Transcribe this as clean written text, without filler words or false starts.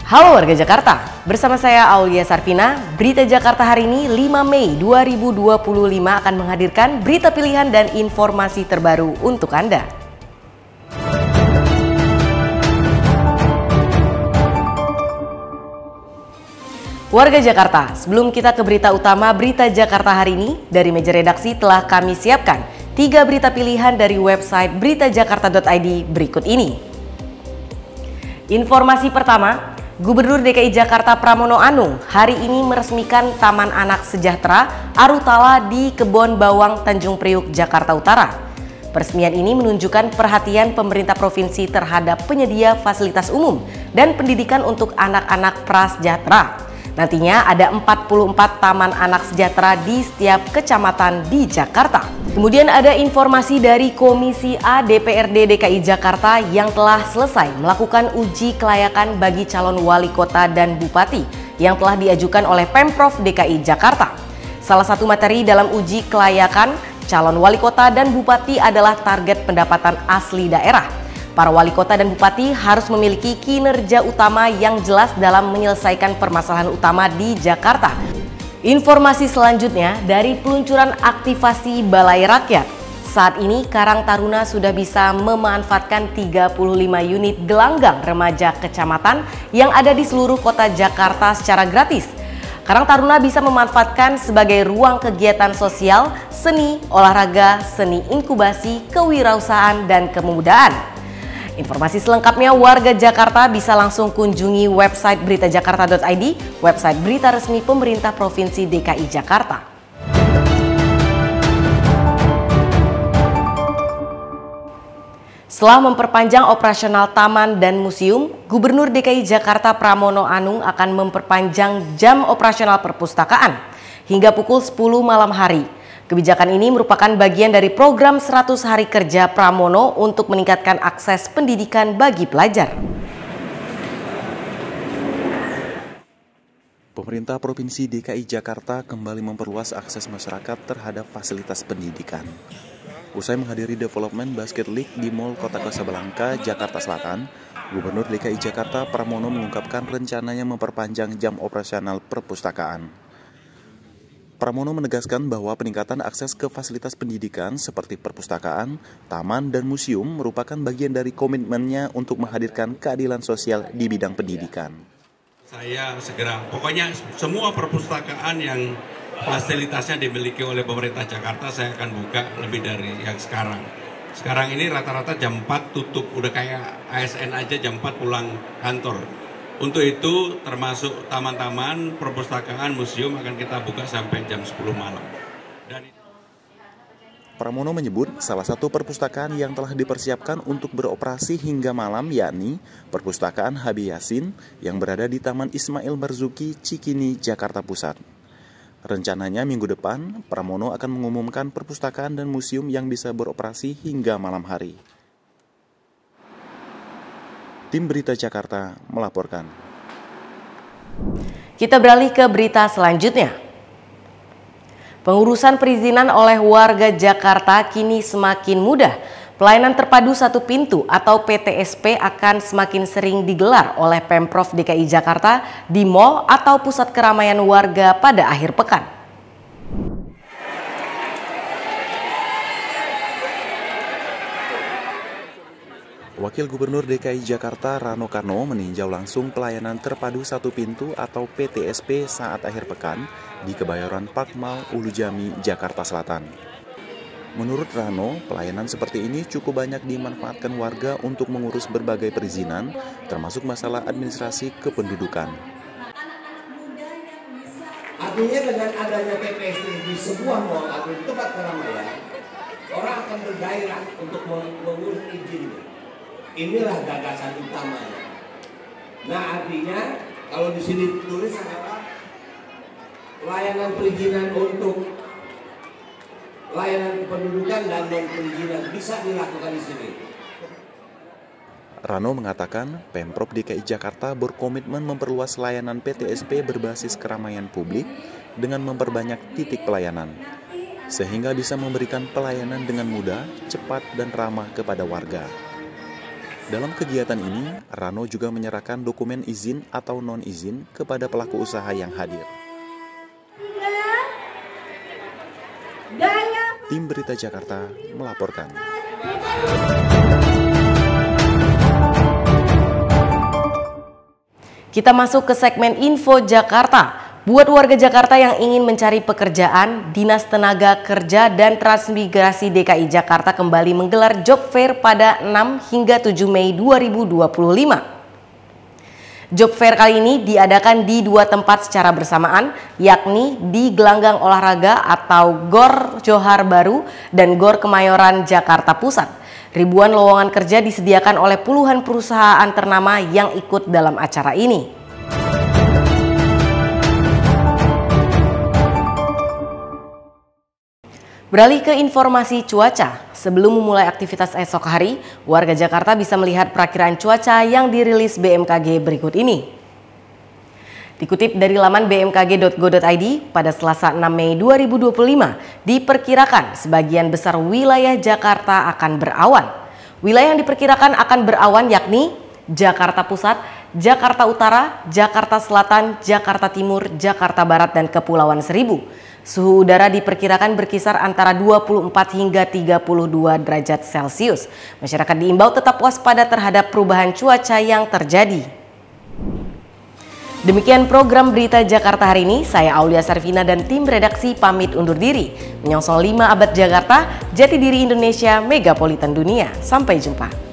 Halo warga Jakarta, bersama saya Aulia Sarvina. Berita Jakarta hari ini 5 Mei 2025 akan menghadirkan berita pilihan dan informasi terbaru untuk Anda. Warga Jakarta, sebelum kita ke berita utama Berita Jakarta hari ini, dari meja redaksi telah kami siapkan 3 berita pilihan dari website beritajakarta.id berikut ini. Informasi pertama, Gubernur DKI Jakarta Pramono Anung hari ini meresmikan Taman Anak Sejahtera Arutala di Kebon Bawang, Tanjung Priuk, Jakarta Utara. Peresmian ini menunjukkan perhatian pemerintah provinsi terhadap penyedia fasilitas umum dan pendidikan untuk anak-anak prasejahtera. Nantinya ada 44 taman anak sejahtera di setiap kecamatan di Jakarta. Kemudian ada informasi dari Komisi A DPRD DKI Jakarta yang telah selesai melakukan uji kelayakan bagi calon wali kota dan bupati yang telah diajukan oleh Pemprov DKI Jakarta. Salah satu materi dalam uji kelayakan calon wali kota dan bupati adalah target pendapatan asli daerah. Para wali kota dan bupati harus memiliki kinerja utama yang jelas dalam menyelesaikan permasalahan utama di Jakarta. Informasi selanjutnya dari peluncuran aktivasi Balai Rakyat. Saat ini Karang Taruna sudah bisa memanfaatkan 35 unit gelanggang remaja kecamatan yang ada di seluruh kota Jakarta secara gratis. Karang Taruna bisa memanfaatkan sebagai ruang kegiatan sosial, seni, olahraga, seni inkubasi, kewirausahaan, dan kemudaan. Informasi selengkapnya warga Jakarta bisa langsung kunjungi website beritajakarta.id, website berita resmi pemerintah Provinsi DKI Jakarta. Setelah memperpanjang operasional taman dan museum, Gubernur DKI Jakarta Pramono Anung akan memperpanjang jam operasional perpustakaan hingga pukul 10 malam hari. Kebijakan ini merupakan bagian dari program 100 hari kerja Pramono untuk meningkatkan akses pendidikan bagi pelajar. Pemerintah Provinsi DKI Jakarta kembali memperluas akses masyarakat terhadap fasilitas pendidikan. Usai menghadiri Development Basket League di Mall Kota Kasablanka, Jakarta Selatan, Gubernur DKI Jakarta Pramono mengungkapkan rencananya memperpanjang jam operasional perpustakaan. Pramono menegaskan bahwa peningkatan akses ke fasilitas pendidikan seperti perpustakaan, taman, dan museum merupakan bagian dari komitmennya untuk menghadirkan keadilan sosial di bidang pendidikan. Saya segera, pokoknya semua perpustakaan yang fasilitasnya dimiliki oleh pemerintah Jakarta saya akan buka lebih dari yang sekarang. Sekarang ini rata-rata jam 4 tutup, udah kayak ASN aja jam 4 pulang kantor. Untuk itu termasuk taman-taman, perpustakaan, museum akan kita buka sampai jam 10 malam. Pramono menyebut salah satu perpustakaan yang telah dipersiapkan untuk beroperasi hingga malam yakni Perpustakaan Habib Yasin yang berada di Taman Ismail Marzuki, Cikini, Jakarta Pusat. Rencananya minggu depan, Pramono akan mengumumkan perpustakaan dan museum yang bisa beroperasi hingga malam hari. Tim Berita Jakarta melaporkan. Kita beralih ke berita selanjutnya. Pengurusan perizinan oleh warga Jakarta kini semakin mudah. Pelayanan terpadu satu pintu atau PTSP akan semakin sering digelar oleh Pemprov DKI Jakarta di mal atau pusat keramaian warga pada akhir pekan. Wakil Gubernur DKI Jakarta Rano Karno meninjau langsung pelayanan terpadu satu pintu atau PTSP saat akhir pekan di Kebayoran Park Mall Ulu Jami, Jakarta Selatan. Menurut Rano, pelayanan seperti ini cukup banyak dimanfaatkan warga untuk mengurus berbagai perizinan, termasuk masalah administrasi kependudukan. Artinya dengan adanya PTSP di sebuah mall atau di tempat keramaian, orang akan bergairah untuk mengurus izin. Inilah gagasan utamanya. Nah, artinya kalau di sini tulis adalah layanan perizinan untuk layanan kependudukan dan non perizinan bisa dilakukan di sini. Rano mengatakan Pemprov DKI Jakarta berkomitmen memperluas layanan PTSP berbasis keramaian publik dengan memperbanyak titik pelayanan, sehingga bisa memberikan pelayanan dengan mudah, cepat, dan ramah kepada warga. Dalam kegiatan ini, Rano juga menyerahkan dokumen izin atau non-izin kepada pelaku usaha yang hadir. Tim Berita Jakarta melaporkan. Kita masuk ke segmen Info Jakarta. Buat warga Jakarta yang ingin mencari pekerjaan, Dinas Tenaga Kerja dan Transmigrasi DKI Jakarta kembali menggelar job fair pada 6 hingga 7 Mei 2025. Job fair kali ini diadakan di 2 tempat secara bersamaan, yakni di Gelanggang Olahraga atau GOR Johar Baru dan GOR Kemayoran Jakarta Pusat. Ribuan lowongan kerja disediakan oleh puluhan perusahaan ternama yang ikut dalam acara ini. Beralih ke informasi cuaca, sebelum memulai aktivitas esok hari, warga Jakarta bisa melihat perakiraan cuaca yang dirilis BMKG berikut ini. Dikutip dari laman bmkg.go.id, pada Selasa 6 Mei 2025, diperkirakan sebagian besar wilayah Jakarta akan berawan. Wilayah yang diperkirakan akan berawan yakni Jakarta Pusat, Jakarta Utara, Jakarta Selatan, Jakarta Timur, Jakarta Barat, dan Kepulauan Seribu. Suhu udara diperkirakan berkisar antara 24 hingga 32 derajat Celcius. Masyarakat diimbau tetap waspada terhadap perubahan cuaca yang terjadi. Demikian program Berita Jakarta hari ini. Saya Aulia Sarvina dan tim redaksi pamit undur diri. Menyongsong 5 abad Jakarta, jati diri Indonesia, megapolitan dunia. Sampai jumpa.